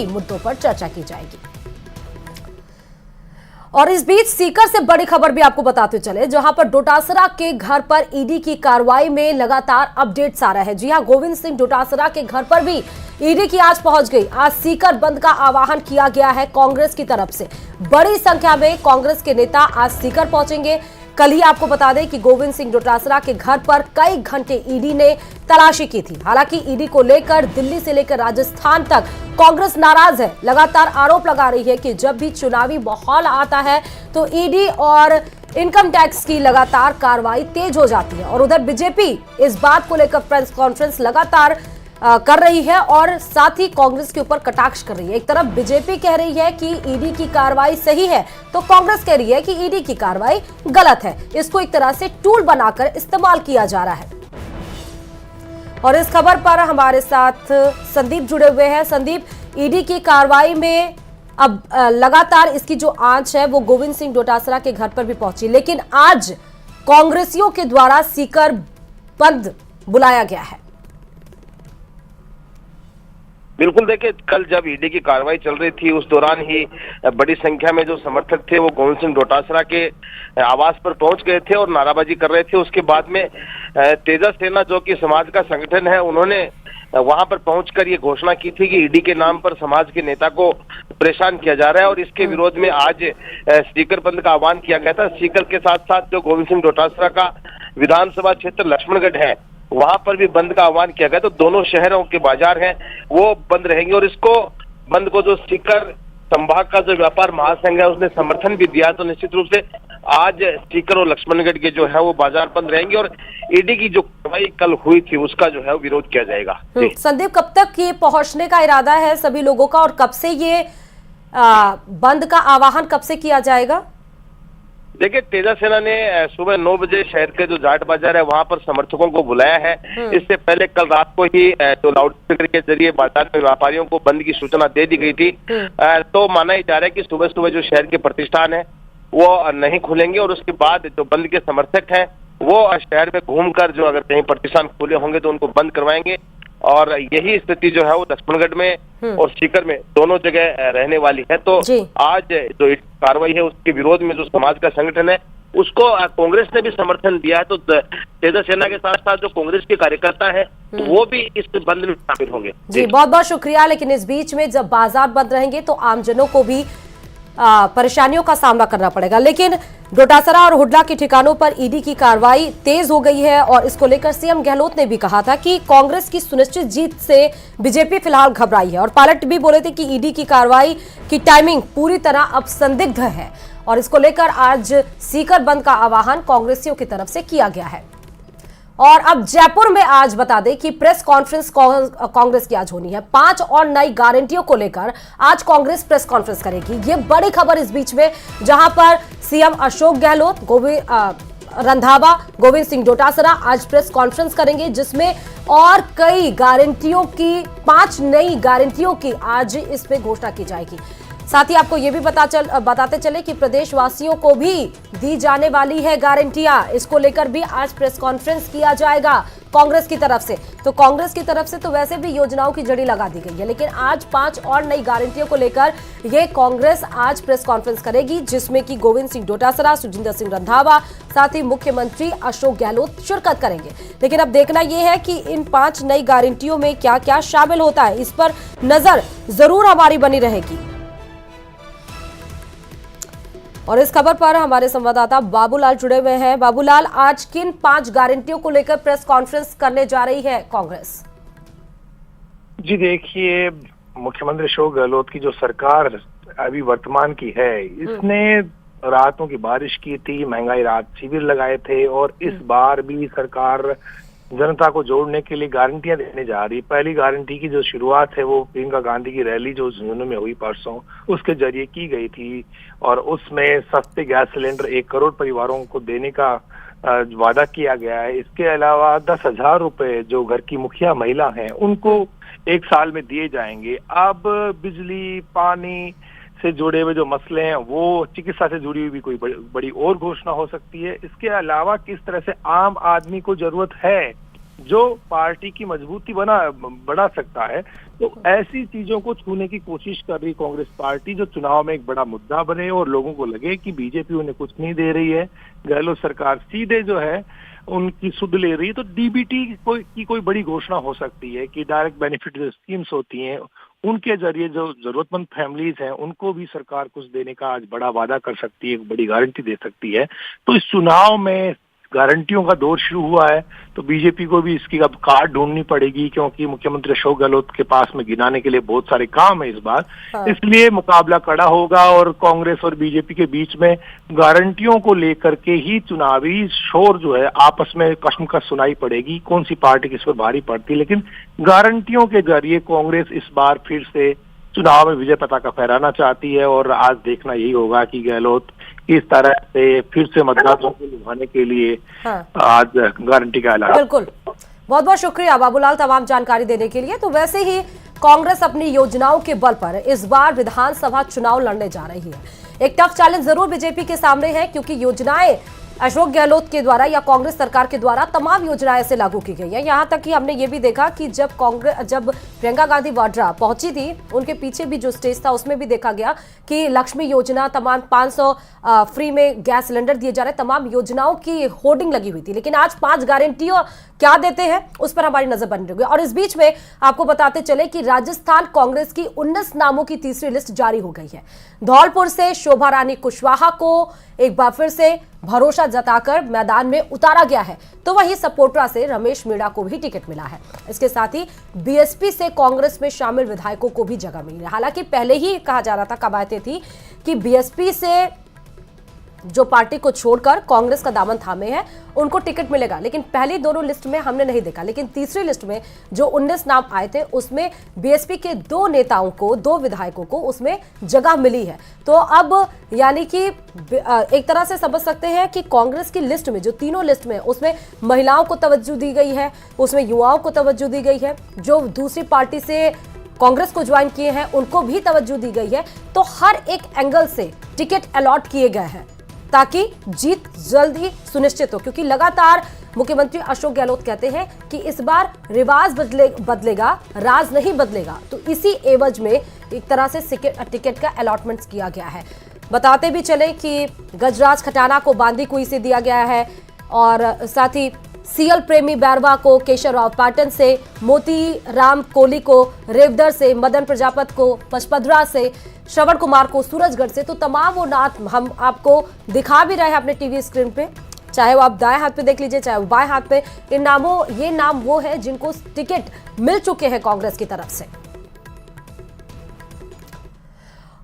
कई मुद्दों पर चर्चा की जाएगी। और इस बीच सीकर से बड़ी खबर भी आपको बताते चले, जहां पर डोटासरा के घर पर ईडी की कार्रवाई में लगातार अपडेट्स आ रहा है। जी हां, गोविंद सिंह डोटासरा के घर पर भी ईडी की आज पहुंच गई। आज सीकर बंद का आह्वान किया गया है कांग्रेस की तरफ से। बड़ी संख्या में कांग्रेस के नेता आज सीकर पहुंचेंगे। कल ही आपको बता दें कि गोविंद सिंह डोटासरा के घर पर कई घंटे ईडी ने तलाशी की थी। हालांकि ईडी को लेकर दिल्ली से लेकर राजस्थान तक कांग्रेस नाराज है, लगातार आरोप लगा रही है कि जब भी चुनावी माहौल आता है तो ईडी और इनकम टैक्स की लगातार कार्रवाई तेज हो जाती है। और उधर बीजेपी इस बात को लेकर प्रेस कॉन्फ्रेंस लगातार कर रही है और साथ ही कांग्रेस के ऊपर कटाक्ष कर रही है। एक तरफ बीजेपी कह रही है कि ईडी की कार्रवाई सही है, तो कांग्रेस कह रही है कि ईडी की कार्रवाई गलत है। इसको एक तरह से टूल बनाकर इस्तेमाल किया जा रहा है। और इस खबर पर हमारे साथ संदीप जुड़े हुए हैं। संदीप, ईडी की कार्रवाई में अब लगातार इसकी जो आंच है वो गोविंद सिंह डोटासरा के घर पर भी पहुंची, लेकिन आज कांग्रेसियों के द्वारा सीकर बंद बुलाया गया है। बिल्कुल, देखिए, कल जब ईडी की कार्रवाई चल रही थी उस दौरान ही बड़ी संख्या में जो समर्थक थे वो गोविंद सिंह डोटासरा के आवास पर पहुंच गए थे और नाराबाजी कर रहे थे। उसके बाद में तेजस सेना, जो कि समाज का संगठन है, उन्होंने वहां पर पहुंचकर ये घोषणा की थी कि ईडी के नाम पर समाज के नेता को परेशान किया जा रहा है और इसके विरोध में आज सीकर बंद का आह्वान किया गया था। सीकर के साथ साथ जो गोविंद सिंह डोटासरा का विधानसभा क्षेत्र लक्ष्मणगढ़ है, वहां पर भी बंद का आह्वान किया गया। तो दोनों शहरों के बाजार हैं वो बंद रहेंगे और इसको बंद को जो सीकर संभाग का जो व्यापार महासंघ है उसने समर्थन भी दिया। तो निश्चित रूप से आज सीकर और लक्ष्मणगढ़ के जो है वो बाजार बंद रहेंगे और ईडी की जो कार्रवाई कल हुई थी उसका जो है वो विरोध किया जाएगा। संदीप, कब तक ये पहुंचने का इरादा है सभी लोगों का और कब से ये बंद का आह्वान कब से किया जाएगा? देखिए, तेजस सेना ने सुबह 9 बजे शहर के जो जाट बाजार है वहां पर समर्थकों को बुलाया है। इससे पहले कल रात को ही जो लाउड स्पीकर के जरिए बाजार में व्यापारियों को बंद की सूचना दे दी गई थी। तो माना जा रहा है कि सुबह सुबह जो शहर के प्रतिष्ठान है वो नहीं खुलेंगे और उसके बाद जो बंद के समर्थक हैं वो शहर में घूमकर जो अगर कहीं प्रतिष्ठान खुले होंगे तो उनको बंद करवाएंगे। और यही स्थिति जो है वो लक्ष्मणगढ़ में और सीकर में दोनों जगह रहने वाली है। तो आज जो कार्रवाई है उसके विरोध में जो समाज का संगठन है उसको कांग्रेस ने भी समर्थन दिया है। तो तेजस सेना के साथ साथ जो कांग्रेस के कार्यकर्ता है वो भी इस बंद में शामिल होंगे। जी, बहुत बहुत शुक्रिया। लेकिन इस बीच में जब बाजार बंद रहेंगे तो आमजनों को भी परेशानियों का सामना करना पड़ेगा। लेकिन डोटासरा और हुड्डा के ठिकानों पर ईडी की कार्रवाई तेज हो गई है और इसको लेकर सीएम गहलोत ने भी कहा था कि कांग्रेस की सुनिश्चित जीत से बीजेपी फिलहाल घबराई है और पायलट भी बोले थे कि ईडी की कार्रवाई की टाइमिंग पूरी तरह अब संदिग्ध है और इसको लेकर आज सीकर बंद का आह्वान कांग्रेसियों की तरफ से किया गया है। और अब जयपुर में आज बता दें कि प्रेस कॉन्फ्रेंस कांग्रेस की आज होनी है। 5 और नई गारंटियों को लेकर आज कांग्रेस प्रेस कॉन्फ्रेंस करेगी। ये बड़ी खबर इस बीच में, जहां पर सीएम अशोक गहलोत, रंधावा, गोविंद सिंह डोटासरा आज प्रेस कॉन्फ्रेंस करेंगे, जिसमें और कई गारंटियों की 5 नई गारंटियों की आज इस पे घोषणा की जाएगी। साथ ही आपको ये भी बताते चले कि प्रदेशवासियों को भी दी जाने वाली है गारंटियां। इसको लेकर भी आज प्रेस कॉन्फ्रेंस किया जाएगा कांग्रेस की तरफ से। तो कांग्रेस की तरफ से तो वैसे भी योजनाओं की जड़ी लगा दी गई है, लेकिन आज 5 और नई गारंटियों को लेकर ये कांग्रेस आज प्रेस कॉन्फ्रेंस करेगी, जिसमें कि गोविंद सिंह डोटासरा, सुजिंदर सिंह रंधावा, साथ ही मुख्यमंत्री अशोक गहलोत शिरकत करेंगे। लेकिन अब देखना यह है कि इन 5 नई गारंटियों में क्या क्या शामिल होता है, इस पर नजर जरूर हमारी बनी रहेगी। और इस खबर पर हमारे संवाददाता बाबूलाल जुड़े हुए हैं। बाबूलाल, आज किन 5 गारंटियों को लेकर प्रेस कॉन्फ्रेंस करने जा रही है कांग्रेस? जी देखिए, मुख्यमंत्री अशोक गहलोत की जो सरकार अभी वर्तमान की है, इसने राहतों की बारिश की थी, महंगाई राहत शिविर लगाए थे और इस बार भी सरकार जनता को जोड़ने के लिए गारंटियां देने जा रही है। पहली गारंटी की जो शुरुआत है वो प्रियंका गांधी की रैली जो झुंझुनू में हुई परसों, उसके जरिए की गई थी और उसमें सस्ते गैस सिलेंडर 1 करोड़ परिवारों को देने का वादा किया गया है। इसके अलावा 10,000 रुपए जो घर की मुखिया महिला हैं उनको 1 साल में दिए जाएंगे। अब बिजली, पानी से जुड़े हुए जो मसले हैं वो चिकित्सा से जुड़ी हुई भी कोई बड़ी और घोषणा हो सकती है। इसके अलावा किस तरह से आम आदमी को जरूरत है जो पार्टी की मजबूती बढ़ा सकता है। तो ऐसी चीजों को छूने की कोशिश कर रही कांग्रेस पार्टी, जो चुनाव में एक बड़ा मुद्दा बने और लोगों को लगे कि बीजेपी उन्हें कुछ नहीं दे रही है, गहलोत सरकार सीधे जो है उनकी सुध ले रही है। तो डीबीटी की कोई बड़ी घोषणा हो सकती है कि डायरेक्ट बेनिफिट जो स्कीम्स होती हैं उनके जरिए जो जरूरतमंद फैमिलीज हैं उनको भी सरकार कुछ देने का आज बड़ा वादा कर सकती है, बड़ी गारंटी दे सकती है। तो इस चुनाव में गारंटियों का दौर शुरू हुआ है, तो बीजेपी को भी इसकी अब कार्ड ढूंढनी पड़ेगी, क्योंकि मुख्यमंत्री अशोक गहलोत के पास में गिनाने के लिए बहुत सारे काम है इस बार। हाँ। इसलिए मुकाबला कड़ा होगा और कांग्रेस और बीजेपी के बीच में गारंटियों को लेकर के ही चुनावी शोर जो है आपस में कशमकश सुनाई पड़ेगी, कौन सी पार्टी किस पर भारी पड़ती है। लेकिन गारंटियों के जरिए कांग्रेस इस बार फिर से चुनाव में विजय पताका फहराना चाहती है, और आज देखना यही होगा कि गहलोत किस तरह से फिर से मतदाताओं को लुभाने के लिए आज गारंटी का ऐलान। बिल्कुल, बहुत बहुत शुक्रिया बाबूलाल तमाम जानकारी देने के लिए। तो वैसे ही कांग्रेस अपनी योजनाओं के बल पर इस बार विधानसभा चुनाव लड़ने जा रही है। एक टफ चैलेंज जरूर बीजेपी के सामने है, क्योंकि योजनाएं अशोक गहलोत के द्वारा या कांग्रेस सरकार के द्वारा तमाम योजनाएं ऐसे लागू की गई है। यहां तक कि हमने ये भी देखा कि जब प्रियंका गांधी वाड्रा पहुंची थी, उनके पीछे भी जो स्टेज था उसमें भी देखा गया कि लक्ष्मी योजना, तमाम 500 फ्री में गैस सिलेंडर दिए जा रहे, तमाम योजनाओं की होर्डिंग लगी हुई थी। लेकिन आज 5 गारंटियां क्या देते हैं उस पर हमारी नजर बनी रही। और इस बीच में आपको बताते चले कि राजस्थान कांग्रेस की 19 नामों की तीसरी लिस्ट जारी हो गई है। धौलपुर से शोभा रानी कुशवाहा को एक बार फिर से भरोसा जताकर मैदान में उतारा गया है, तो वहीं सपोटरा से रमेश मीणा को भी टिकट मिला है। इसके साथ ही बीएसपी से कांग्रेस में शामिल विधायकों को भी जगह मिली है। हालांकि पहले ही कहा जा रहा था, कवायतें थी कि बीएसपी से जो पार्टी को छोड़कर कांग्रेस का दामन थामे हैं उनको टिकट मिलेगा, लेकिन पहली दोनों लिस्ट में हमने नहीं देखा। लेकिन तीसरी लिस्ट में जो 19 नाम आए थे उसमें बीएसपी के 2 नेताओं को, 2 विधायकों को उसमें जगह मिली है। तो अब यानी कि एक तरह से समझ सकते हैं कि कांग्रेस की लिस्ट में, जो तीनों लिस्ट में, उसमें महिलाओं को तवज्जो दी गई है, उसमें युवाओं को तवज्जो दी गई है, जो दूसरी पार्टी से कांग्रेस को ज्वाइन किए हैं उनको भी तवज्जो दी गई है। तो हर एक एंगल से टिकट अलॉट किए गए हैं ताकि जीत जल्द ही सुनिश्चित हो, क्योंकि लगातार मुख्यमंत्री अशोक गहलोत कहते हैं कि इस बार रिवाज बदलेगा, राज नहीं बदलेगा। तो इसी एवज में एक तरह से टिकट का अलॉटमेंट किया गया है। बताते भी चले कि गजराज खटाना को बांदी कुई से दिया गया है, और साथ ही सीएल प्रेमी बैरवा को केशवराव पाटन से, मोती राम कोहली को रेवदर से, मदन प्रजापत को पचपदरा से, श्रवण कुमार को सूरजगढ़ से। तो तमाम वो नाम हम आपको दिखा भी रहे हैं अपने टीवी स्क्रीन पे, चाहे वो आप दाएं हाथ पे देख लीजिए, चाहे वो बाएं हाथ पे। ये नाम वो है जिनको टिकट मिल चुके हैं कांग्रेस की तरफ से।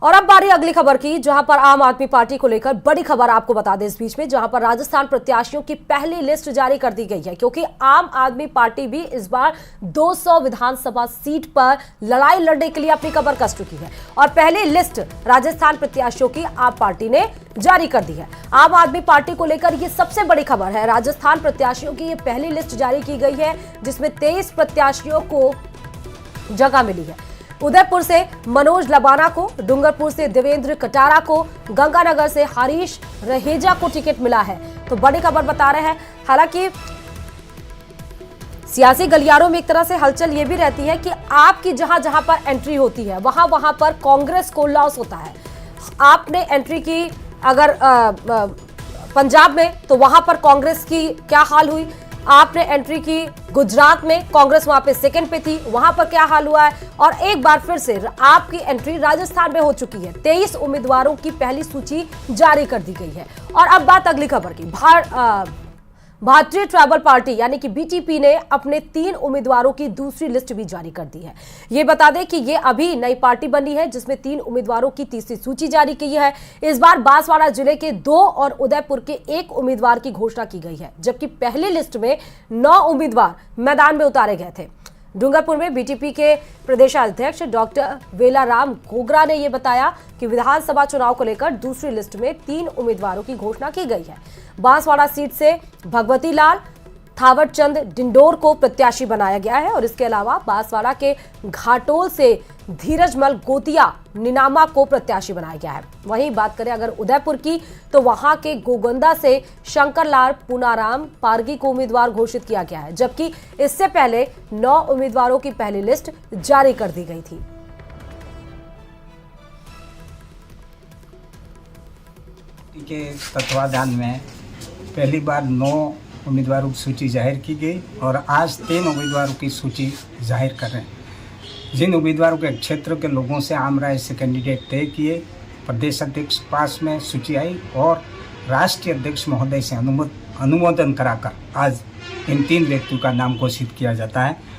और अब बारी अगली खबर की, जहां पर आम आदमी पार्टी को लेकर बड़ी खबर आपको बता दें इस बीच में, जहां पर राजस्थान प्रत्याशियों की पहली लिस्ट जारी कर दी गई है, क्योंकि आम आदमी पार्टी भी इस बार 200 विधानसभा सीट पर लड़ाई लड़ने के लिए अपनी कमर कस चुकी है। और पहली लिस्ट राजस्थान प्रत्याशियों की आप पार्टी ने जारी कर दी है। आम आदमी पार्टी को लेकर यह सबसे बड़ी खबर है। राजस्थान प्रत्याशियों की यह पहली लिस्ट जारी की गई है, जिसमें 23 प्रत्याशियों को जगह मिली है। उदयपुर से मनोज लबाना को, डूंगरपुर से देवेंद्र कटारा को, गंगानगर से हरीश रहेजा को टिकट मिला है। तो बड़ी खबर बता रहे हैं। हालांकि सियासी गलियारों में एक तरह से हलचल ये भी रहती है कि आपकी जहां जहां पर एंट्री होती है वहां वहां पर कांग्रेस को लॉस होता है। आपने एंट्री की अगर पंजाब में, तो वहां पर कांग्रेस की क्या हाल हुई। आपने एंट्री की गुजरात में, कांग्रेस वहां पे सेकंड पे थी, वहां पर क्या हाल हुआ है। और एक बार फिर से आपकी एंट्री राजस्थान में हो चुकी है। 23 उम्मीदवारों की पहली सूची जारी कर दी गई है। और अब बात अगली खबर की। भारतीय ट्राइबल पार्टी यानी कि बीटीपी ने अपने 3 उम्मीदवारों की दूसरी लिस्ट भी जारी कर दी है। ये बता दें कि ये अभी नई पार्टी बनी है, जिसमें 3 उम्मीदवारों की तीसरी सूची जारी की है। इस बार बांसवाड़ा जिले के 2 और उदयपुर के 1 उम्मीदवार की घोषणा की गई है, जबकि पहली लिस्ट में 9 उम्मीदवार मैदान में उतारे गए थे। डूंगरपुर में बीटीपी के प्रदेशाध्यक्ष डॉक्टर वेलाराम घोगरा ने यह बताया कि विधानसभा चुनाव को लेकर दूसरी लिस्ट में 3 उम्मीदवारों की घोषणा की गई है। बांसवाड़ा सीट से भगवती लाल, थावर चंद डिंडोर को प्रत्याशी बनाया गया है और इसके अलावा बांसवाड़ा के घाटोल से धीरजमल गोतिया निनामा को प्रत्याशी बनाया गया है। वहीं बात करें अगर उदयपुर की, तो वहां के गोगंदा से शंकरलाल पूनाराम पारगी को उम्मीदवार घोषित किया गया है, जबकि इससे पहले 9 उम्मीदवारों की पहली लिस्ट जारी कर दी गई थी। के तत्वाधान में पहली बार 9 उम्मीदवारों की सूची जाहिर की गई और आज 3 उम्मीदवारों की सूची जाहिर कर रहे हैं। जिन उम्मीदवारों के क्षेत्र के लोगों से आम राय से कैंडिडेट तय किए, प्रदेश अध्यक्ष पास में सूची आई और राष्ट्रीय अध्यक्ष महोदय से अनुमोदन कराकर आज इन 3 व्यक्तियों का नाम घोषित किया जाता है।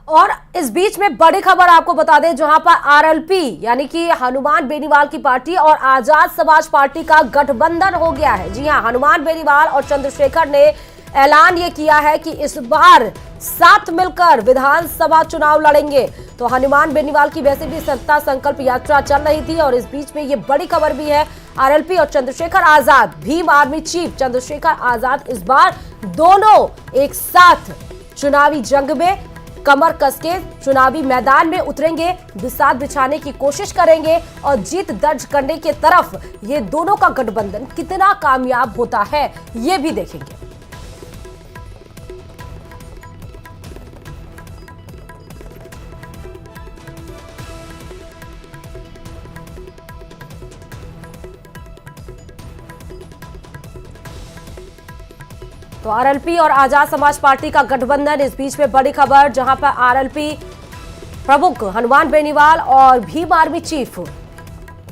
और इस बीच में बड़ी खबर आपको बता दें, जहां पर आरएलपी यानी कि हनुमान बेनीवाल की पार्टी और आजाद समाज पार्टी का गठबंधन हो गया है। जी हां, हनुमान बेनीवाल और चंद्रशेखर ने ऐलान ये किया है कि इस बार साथ मिलकर विधानसभा चुनाव लड़ेंगे। तो हनुमान बेनीवाल की वैसे भी सत्ता संकल्प यात्रा चल रही थी और इस बीच में ये बड़ी खबर भी है, आरएलपी और चंद्रशेखर आजाद, भीम आर्मी चीफ चंद्रशेखर आजाद इस बार दोनों एक साथ चुनावी जंग में कमर कसके चुनावी मैदान में उतरेंगे, बिसात बिछाने की कोशिश करेंगे और जीत दर्ज करने की तरफ ये दोनों का गठबंधन कितना कामयाब होता है ये भी देखेंगे। तो आरएलपी और आजाद समाज पार्टी का गठबंधन, इस बीच में बड़ी खबर, जहां पर आरएलपी प्रमुख हनुमान बेनीवाल और भीम आर्मी चीफ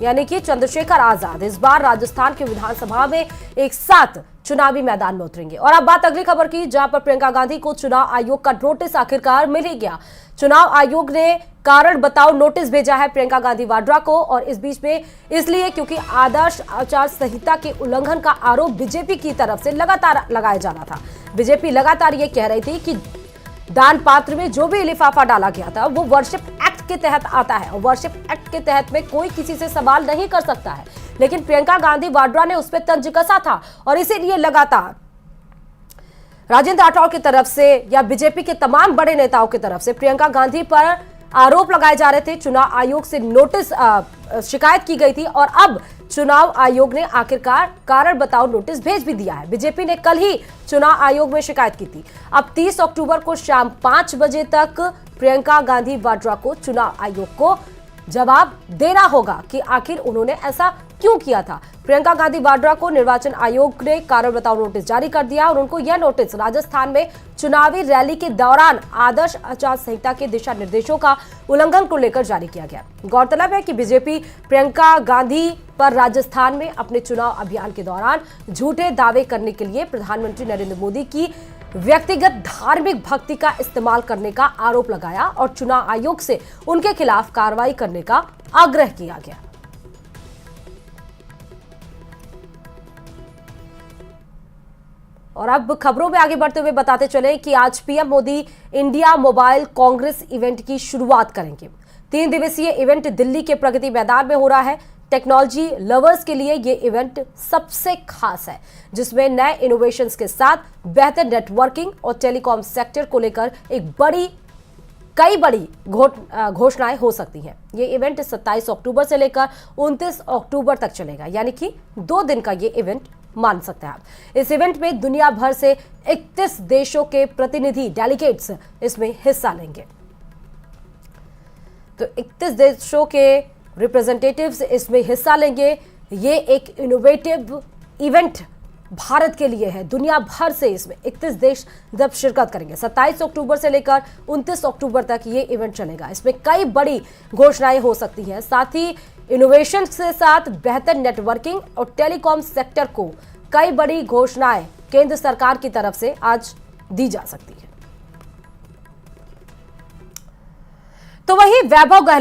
यानी कि चंद्रशेखर आजाद इस बार राजस्थान के विधानसभा में एक साथ चुनावी मैदान में उतरेंगे। और अब बात अगली खबर की, जहां पर प्रियंका गांधी को चुनाव आयोग का नोटिस आखिरकार मिल ही गया। चुनाव आयोग ने कारण बताओ नोटिस भेजा है प्रियंका गांधी वाड्रा को और इस बीच में इसलिए क्योंकि आदर्श आचार संहिता के उल्लंघन का आरोप बीजेपी की तरफ से लगातार लगाया जा रहा था। बीजेपी लगातार ये कह रही थी कि दान पात्र में जो भी लिफाफा डाला गया था वो वर्शिप एक्ट के तहत आता है और वर्शिप एक्ट के तहत में कोई किसी से सवाल नहीं कर सकता है, लेकिन प्रियंका गांधी वाड्रा ने उस पर तंज कसा था और इसीलिए लगातार राजेंद्र राठौड़ की तरफ से या बीजेपी के तमाम बड़े नेताओं की तरफ से प्रियंका गांधी पर आरोप लगाए जा रहे थे। चुनाव आयोग से नोटिस शिकायत की गई थी और अब चुनाव आयोग ने आखिरकार कारण बताओ नोटिस भेज भी दिया है। बीजेपी ने कल ही चुनाव आयोग में शिकायत की थी। अब 30 अक्टूबर को शाम 5 बजे तक प्रियंका गांधी वाड्रा को चुनाव आयोग को जवाब देना होगा कि आखिर उन्होंने ऐसा क्यों किया था। प्रियंका गांधी वाड्रा को निर्वाचन आयोग ने कारण बताओ नोटिस जारी कर दिया और उनको यह नोटिस राजस्थान में चुनावी रैली के दौरान आदर्श आचार संहिता के दिशा निर्देशों का उल्लंघन को लेकर जारी किया गया। गौरतलब है कि बीजेपी प्रियंका गांधी पर राजस्थान में अपने चुनाव अभियान के दौरान झूठे दावे करने के लिए प्रधानमंत्री नरेंद्र मोदी की व्यक्तिगत धार्मिक भक्ति का इस्तेमाल करने का आरोप लगाया और चुनाव आयोग से उनके खिलाफ कार्रवाई करने का आग्रह किया गया। और अब खबरों में आगे बढ़ते हुए बताते चले कि आज PM Modi India mobile Congress event की शुरुआत करेंगे। 3 दिवसीय इवेंट दिल्ली के प्रगति मैदान में हो रहा है। टेक्नोलॉजी लवर्स के लिए ये इवेंट सबसे खास है, जिसमें नए इनोवेशंस के साथ बेहतर नेटवर्किंग और टेलीकॉम सेक्टर को लेकर कई बड़ी घोषणाएं हो सकती हैं। ये इवेंट 27 अक्टूबर से लेकर 29 अक्टूबर तक चलेगा, यानी कि 2 दिन का ये इवेंट मान सकते हैं आप। इस इवेंट में दुनिया भर से 31 देशों के प्रतिनिधि डेलीगेट्स इसमें हिस्सा लेंगे। तो 31 देशों के रिप्रेजेंटेटिव्स इसमें हिस्सा लेंगे। ये एक इनोवेटिव इवेंट भारत के लिए है। दुनिया भर से इसमें 31 देश जब शिरकत करेंगे। 27 अक्टूबर से लेकर 29 अक्टूबर तक ये इवेंट चलेगा। इसमें कई बड़ी घोषणाएं हो सकती हैं। साथ ही इनोवेशन के साथ बेहतर नेटवर्किंग और टेलीकॉम सेक्टर को कई बड़ी घोषणाएं केंद्र सरकार की तरफ से आज दी जा सकती है। तो वही वैभव